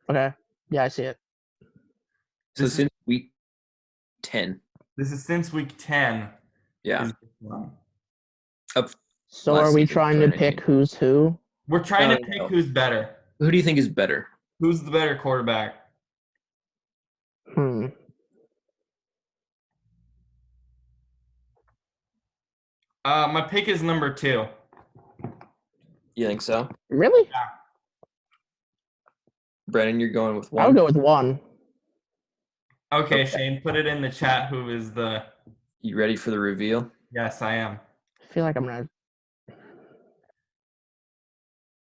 Okay. Yeah, I see it. So This is since week 10. this is since week 10. Yeah. Is this one. Of So last are we season, trying to pick 2019. who's who? We're trying No, to pick no. who's better. Who do you think is better? Who's the better quarterback? Hmm. My pick is number 2. You think so? Really? Brennan, you're going with I would one? go with 1. Okay, Okay. Shane, put it in the chat. Who is the? You ready for the reveal? Yes, I am. I feel like I'm gonna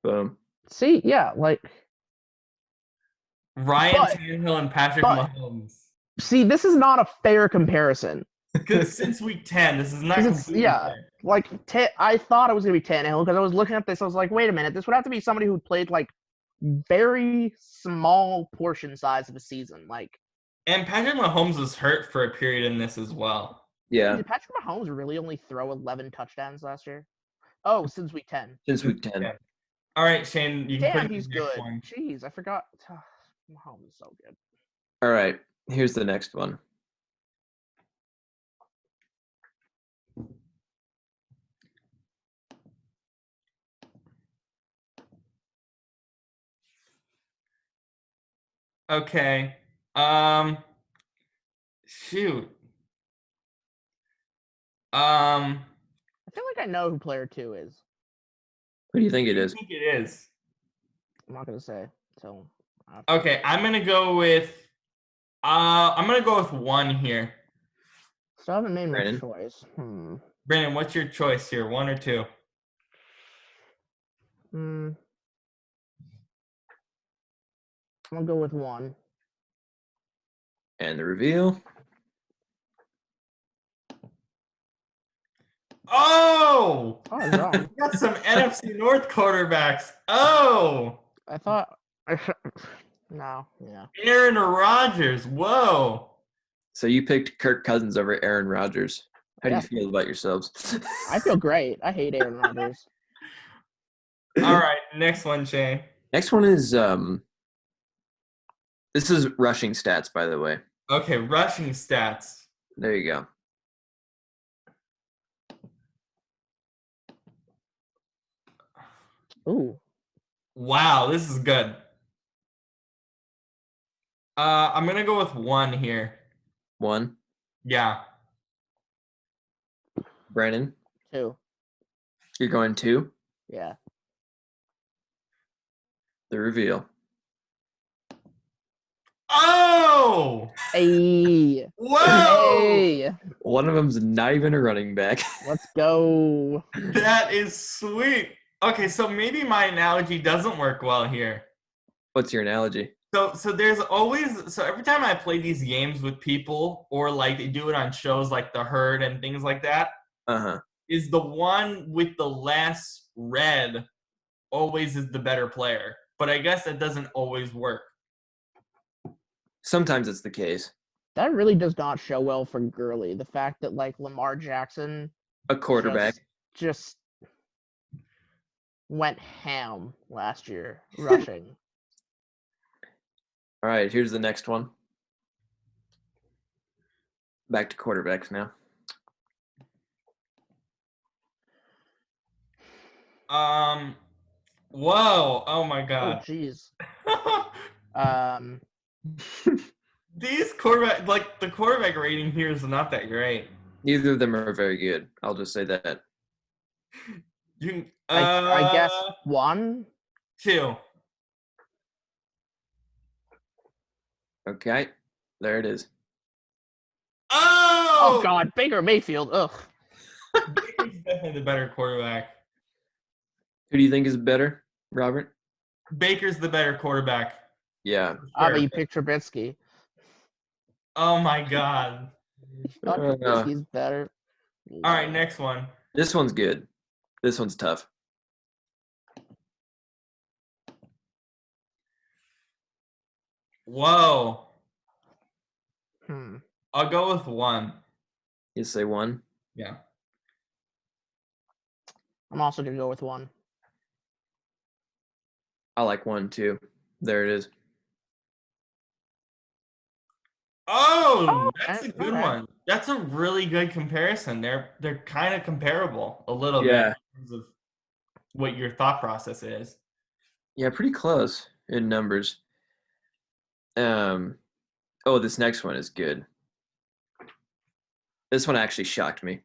Boom. see. Yeah, like Ryan But- Tannehill and Patrick but- Mahomes. see. This is not a fair comparison. Because since week 10, this is not 'Cause it's completely fair. like I thought it was gonna be Tannehill because I was looking at this. I was like, wait a minute, this would have to be somebody who played like very small portion size of a season. Like, And Patrick Mahomes was hurt for a period in this as well. Yeah, did Patrick Mahomes really only throw 11 touchdowns last year? Oh, since week 10. since week 10. Yeah. All right, Shane, you can Damn, put he's the next good. one. Jeez, I forgot. Mahomes is so good. All right, here's the next one. Okay. Shoot. I feel like I know who player 2 is. Who do you think it I is? think it is. I'm not gonna say. So. Okay, I'm gonna go with 1 here. So I haven't made my Brandon? choice. Brandon, what's your choice here? 1 or 2? I'm gonna go with 1. And the reveal. Oh! Oh, I was wrong. We got some NFC North quarterbacks. Oh! I thought. No, yeah. Aaron Rodgers. Whoa. So you picked Kirk Cousins over Aaron Rodgers. How do Yeah. you feel about yourselves? I feel great. I hate Aaron Rodgers. All right, next one, Shane. Next one is this is rushing stats, by the way. Okay, rushing stats. There you go. Ooh. Wow, this is good. I'm gonna go with 1 here. 1. Yeah. Brandon, 2. you're going 2. Yeah. The reveal. Oh! Hey. Whoa! Hey. One of them's not even a running back. Let's go. That is sweet. Okay, so maybe my analogy doesn't work well here. What's your analogy? So there's always every time I play these games with people or like they do it on shows like The Herd and things like that, Uh-huh. is the one with the less red always is the better player. But I guess that doesn't always work. Sometimes it's the case. That really does not show well for Gurley. The fact that like Lamar Jackson A quarterback. just went ham last year rushing. All right, here's the next one. Back to quarterbacks now. Whoa! Oh my Oh god! jeez. These quarterback, like the quarterback rating here is not that great. Neither of them are very good. I'll just say that. You, I guess 1. 2. Okay, there it is. Oh! Oh God, Baker Mayfield. Ugh. Baker's definitely the better quarterback. Who do you think is better, Robert? Baker's the better quarterback. Yeah. Ah, Sure. but you picked Trubisky. Oh my god. Thought Trubisky's better. All right, next one. This one's good. This one's tough. Whoa. Hmm. I'll go with 1. You say 1? Yeah. I'm also gonna go with 1. I like 1 too. There it is. Oh, Oh, that's a good okay. one. That's a really good comparison. They're kind of comparable a little bit Yeah. in terms of what your thought process is. Yeah, pretty close in numbers. Oh, this next one is good. This one actually shocked me.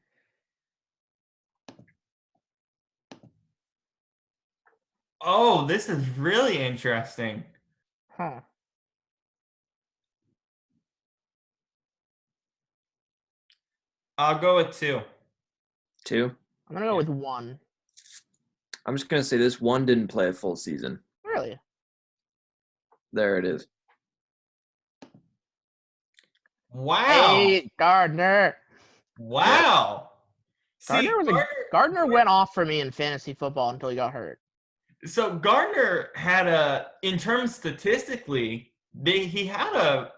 Oh, this is really interesting. Huh. I'll go with 2. 2. I'm gonna go Yeah. with 1. I'm just gonna say this one didn't play a full season. Really? There it is. Wow. Hey, Gardner. Wow. See, Gardner went off for me in fantasy football until he got hurt. So Gardner had in terms statistically, he had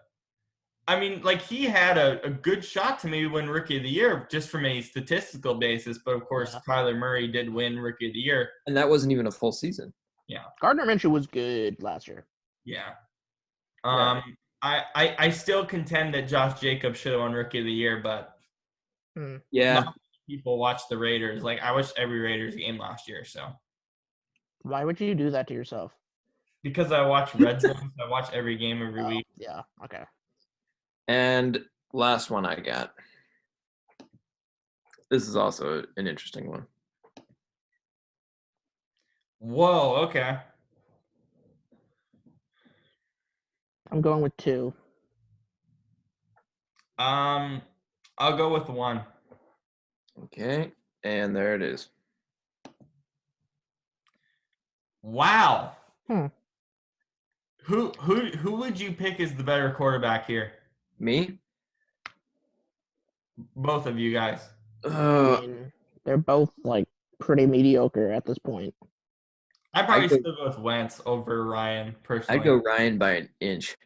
he had a good shot to maybe win Rookie of the Year just from a statistical basis. But of course, Yeah. Kyler Murray did win Rookie of the Year. And that wasn't even a full season. Yeah. Gardner Minshew was good last year. Yeah. Right. I still contend that Josh Jacobs should have won Rookie of the Year, but Yeah. not many people watch the Raiders. Like I watched every Raiders game last year, so Why would you do that to yourself? because I watch Red Zone, I watch every game every week. Yeah. Okay. And last one I got. This is also an interesting one. Whoa. Okay. I'm going with 2. I'll go with 1. Okay. And there it is. Wow. Hmm. Who would you pick as the better quarterback here? Me? Both of you guys. I mean, they're both like pretty mediocre at this point. I'd probably I'd go- still go with Wentz over Ryan personally. I'd go Ryan by an inch.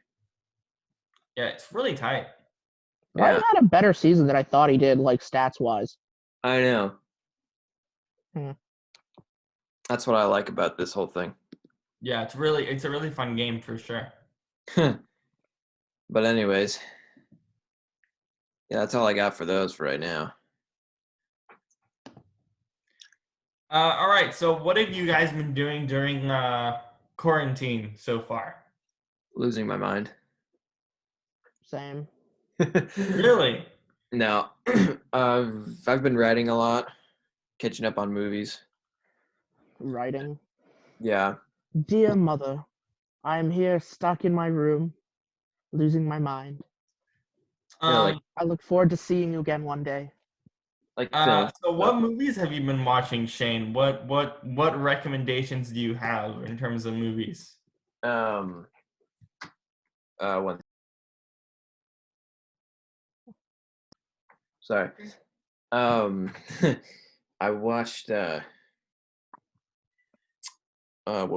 Yeah, it's really tight. Ryan Yeah, had a better season than I thought he did, like stats wise. I know. Hmm. That's what I like about this whole thing. Yeah, it's a really fun game for sure. But anyways, yeah, that's all I got for those for right now. All right. So, what have you guys been doing during quarantine so far? Losing my mind. Same. Really? No, I've been writing a lot, catching up on movies. Writing. Yeah, Dear mother, I am here stuck in my room, losing my mind. like I look forward to seeing you again one day. film. So what movies have you been watching, Shane? What recommendations do you have in terms of movies? One. Sorry. I watched what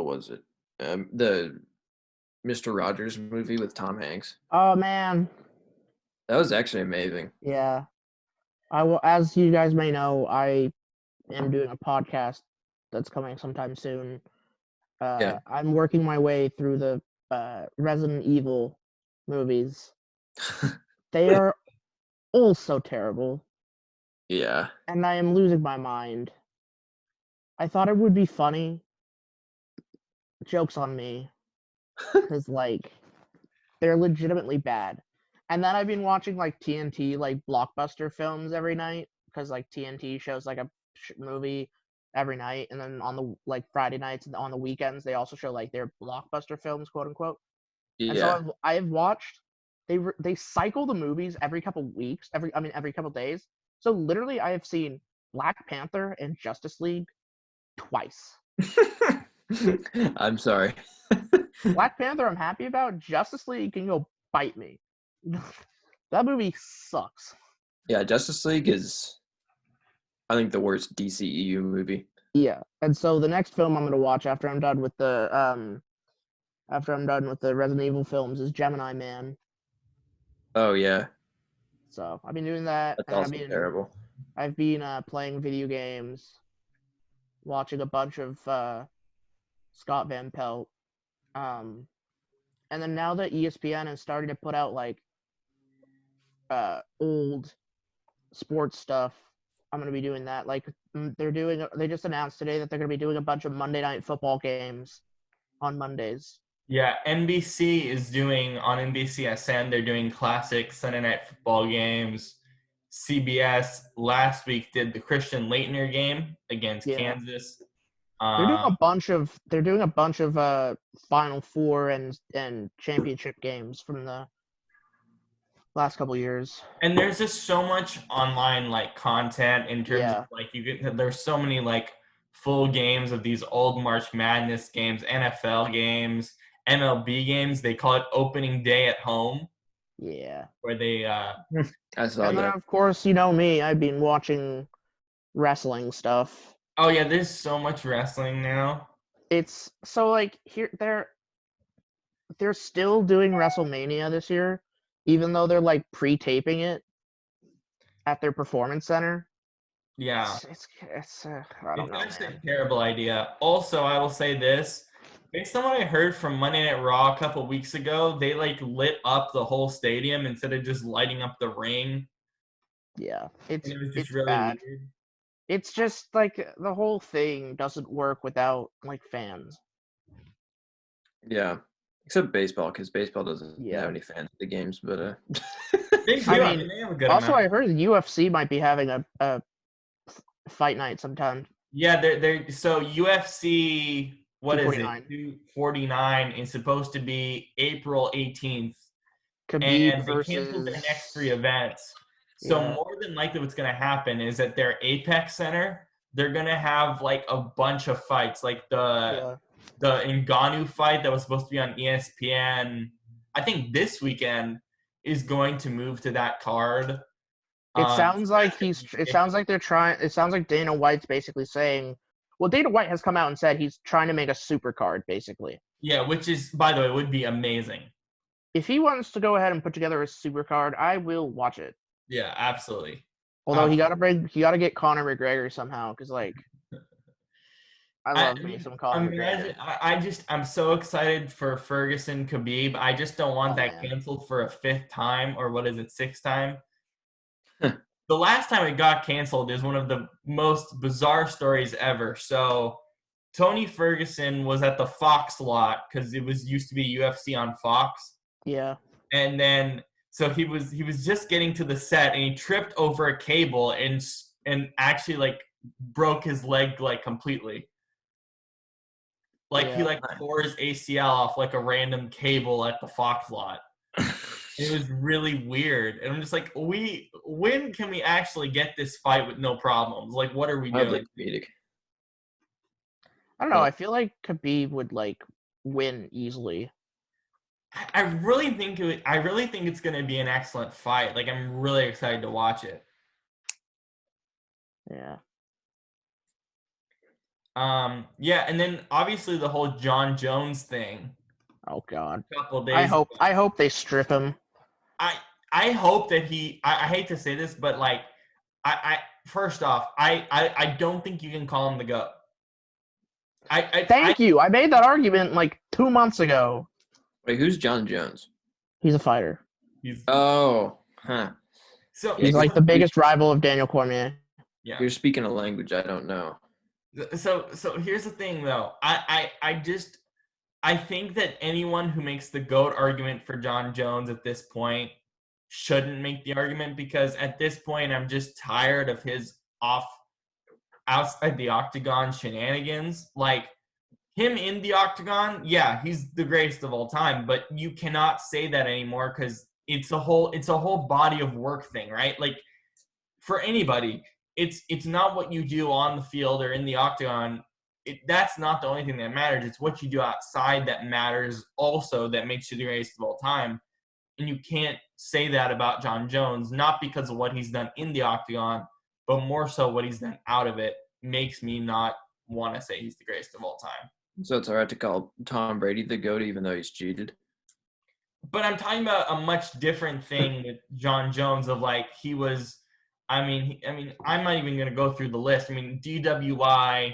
was it? The Mr. Rogers movie with Tom Hanks. Oh man, That was actually amazing. yeah. I will, as you guys may know, I am doing a podcast that's coming sometime soon. Yeah. I'm working my way through the Resident Evil movies. They are all so terrible, Yeah. and I am losing my mind. I thought it would be funny. Joke's on me, because like they're legitimately bad. And then I've been watching like TNT like blockbuster films every night because like TNT shows like a movie every night, and then on the like Friday nights and on the weekends they also show like their blockbuster films, quote unquote. And so Yeah. I've watched they cycle the movies every couple weeks, every couple days. So literally I have seen Black Panther and Justice League twice. I'm sorry. Black Panther I'm happy about. Justice League can go bite me. That movie sucks. Yeah, Justice League is, I think, the worst DCEU movie. Yeah. And so the next film I'm gonna watch after I'm done with the Resident Evil films is Gemini Man. Oh yeah, So I've been doing that, that's and also terrible. I've been playing video games, watching a bunch of Scott Van Pelt. And then now that ESPN is starting to put out like old sports stuff, I'm gonna be doing that. Like they just announced today that they're gonna be doing a bunch of Monday Night Football games on Mondays. Yeah, NBC is doing on NBCSN. They're doing classic Sunday Night Football games. CBS last week did the Christian Leitner game against Yeah. Kansas. They're doing a bunch of Final Four and championship games from the last couple years. And there's just so much online like content in terms Yeah. of like there's so many like full games of these old March Madness games, NFL games, MLB games. They call it opening day at home, Yeah. where they I saw And then that. of course, you know me, I've been watching wrestling stuff. oh yeah, there's so much wrestling now. It's so like they're still doing WrestleMania this year, even though they're like pre-taping it at their performance center. Yeah. It's I don't It's know, actually man. a terrible idea. Also, I will say this. Based on what I heard from Monday Night Raw a couple weeks ago, they like lit up the whole stadium instead of just lighting up the ring. Yeah, And it was just it's really bad. weird. It's just like the whole thing doesn't work without like fans. Yeah, except baseball, because baseball doesn't Yeah. have any fans at the games. But They do. I I mean, mean, they have a good also amount. I heard the UFC might be having a fight night sometime. Yeah, they're so UFC, what is it? 249. 249 is supposed to be April 18th. Khabib And they canceled their versus next 3 events. So yeah. more than likely what's going to happen is at their Apex Center, they're going to have like a bunch of fights, like the Ngannou fight that was supposed to be on ESPN, I think this weekend, is going to move to that card. It So sounds like that's gonna he's. be It sounds like they're trying. It sounds like Dana White's basically saying, well, Dana White has come out and said he's trying to make a super card, basically. yeah, which is, by the way, would be amazing. If he wants to go ahead and put together a super card, I will watch it. Yeah, absolutely. Although he gotta get Conor McGregor somehow, because like I I love me mean, some Conor McGregor. I'm so excited for Ferguson Khabib. I just don't want Oh, that man. canceled for a 5th time, or what is it, 6th time? The last time it got canceled is one of the most bizarre stories ever. So Tony Ferguson was at the Fox lot because it was used to be UFC on Fox, Yeah. and then so he was just getting to the set and he tripped over a cable and actually like broke his leg like completely. Like he Yeah. like tore his ACL off like a random cable at the Fox lot. It was really weird. And I'm just like, when can we actually get this fight with no problems? Like, what are we doing? oddly comedic. I don't know. Well- I feel like Khabib would like win easily. I really think it's gonna be an excellent fight. Like, I'm really excited to watch it. Yeah. Yeah, and then obviously the whole John Jones thing. Oh God. A couple of days. I hope they strip him. I hope that I hate to say this, but like I first off, I don't think you can call him the GOAT. Thank you. I made that argument like 2 months ago. Wait, who's John Jones? He's a fighter. He's Oh, huh. so He's like the biggest rival of Daniel Cormier. yeah. You're speaking a language I don't know. So here's the thing though. I think that anyone who makes the GOAT argument for John Jones at this point shouldn't make the argument, because at this point I'm just tired of his outside the octagon shenanigans. Like, him in the octagon, yeah, he's the greatest of all time, but you cannot say that anymore because it's a whole body of work thing, right? Like, for anybody, it's not what you do on the field or in the octagon. That's not the only thing that matters. It's what you do outside that matters also, that makes you the greatest of all time. And you can't say that about John Jones, not because of what he's done in the octagon, but more so what he's done out of it makes me not want to say he's the greatest of all time. So it's all right to call Tom Brady the GOAT even though he's cheated? But I'm talking about a much different thing with John Jones of like he was – I mean, I'm not even going to go through the list. I mean, DWI,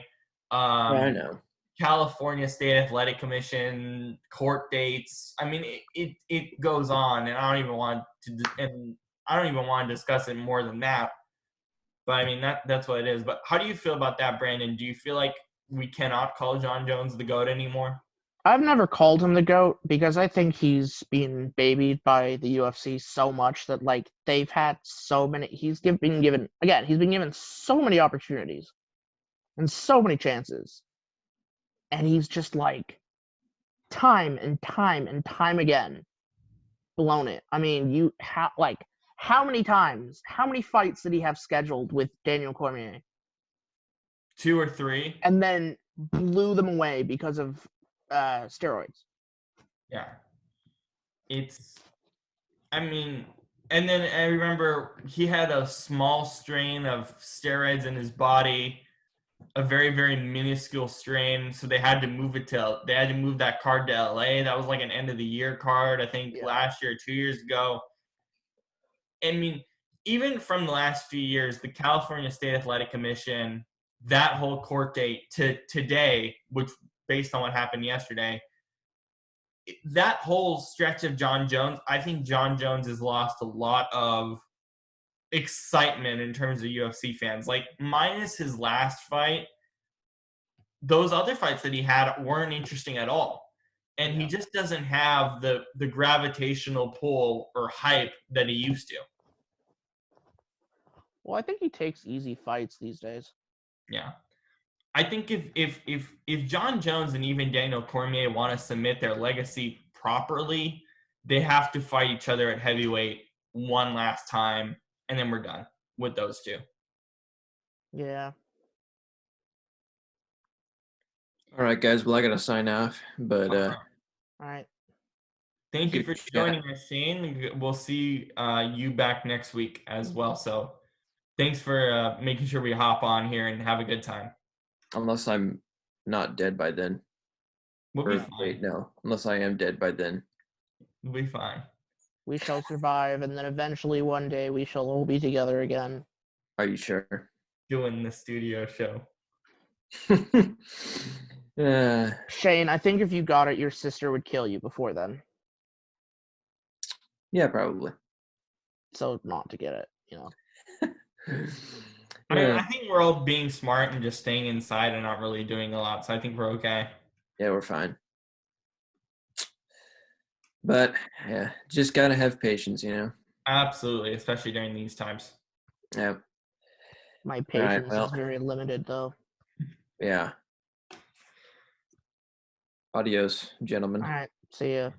I know. California State Athletic Commission, court dates. I mean, it goes on, and I don't even want to – and I don't even want to discuss it more than that. But I mean, that's what it is. But how do you feel about that, Brandon? Do you feel like we cannot call John Jones the GOAT anymore? I've never called him the GOAT because I think he's been babied by the UFC so much that like they've had so many. Been given so many opportunities and so many chances, and he's just like time and time and time again blown it. I mean, how many times, how many fights did he have scheduled with Daniel Cormier? 2 or 3. And then blew them away because of steroids. Yeah. I mean, and then I remember he had a small strain of steroids in his body, a very, very minuscule strain. So they had to move that card to LA. That was like an end of the year card, I think last year, 2 years ago. I mean, even from the last few years, the California State Athletic Commission, that whole court date to today, which based on what happened yesterday, that whole stretch of John Jones, I think John Jones has lost a lot of excitement in terms of UFC fans. Like, minus his last fight, those other fights that he had weren't interesting at all. And he just doesn't have the gravitational pull or hype that he used to. Well, I think he takes easy fights these days. Yeah. I think if John Jones and even Daniel Cormier want to submit their legacy properly, they have to fight each other at heavyweight one last time, and then we're done with those two. Yeah. All right, guys. Well, I gotta sign off, but All right. Thank you good for chat. joining us, Shane. We'll see you back next week as well. So thanks for making sure we hop on here and have a good time. Unless I'm not dead by then. We'll be Or fine. wait, no. Unless I am dead by then. We'll be fine. We shall survive, and then eventually one day we shall all be together again. Are you sure? Doing the studio show. Shane, I think if you got it, your sister would kill you before then. Yeah, probably. So not to get it, you know. I mean, I think we're all being smart and just staying inside and not really doing a lot. So I think we're okay. Yeah, we're fine. But yeah, just gotta have patience, you know. Absolutely, especially during these times. Yeah. My patience well. is very limited, though. Yeah. Adios, gentlemen. All right. See ya.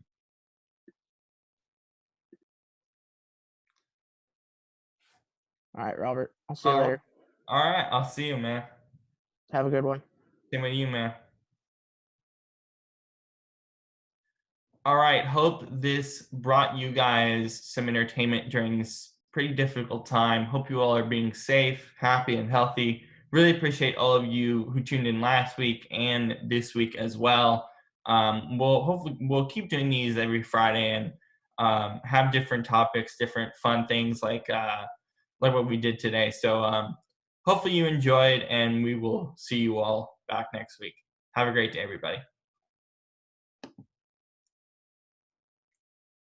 All right, Robert. I'll see you later. All right. I'll see you, man. Have a good one. Same with you, man. All right. Hope this brought you guys some entertainment during this pretty difficult time. Hope you all are being safe, happy, and healthy. Really appreciate all of you who tuned in last week and this week as well. We'll keep doing these every Friday and have different topics, different fun things like what we did today. So hopefully you enjoyed, and we will see you all back next week. Have a great day, everybody.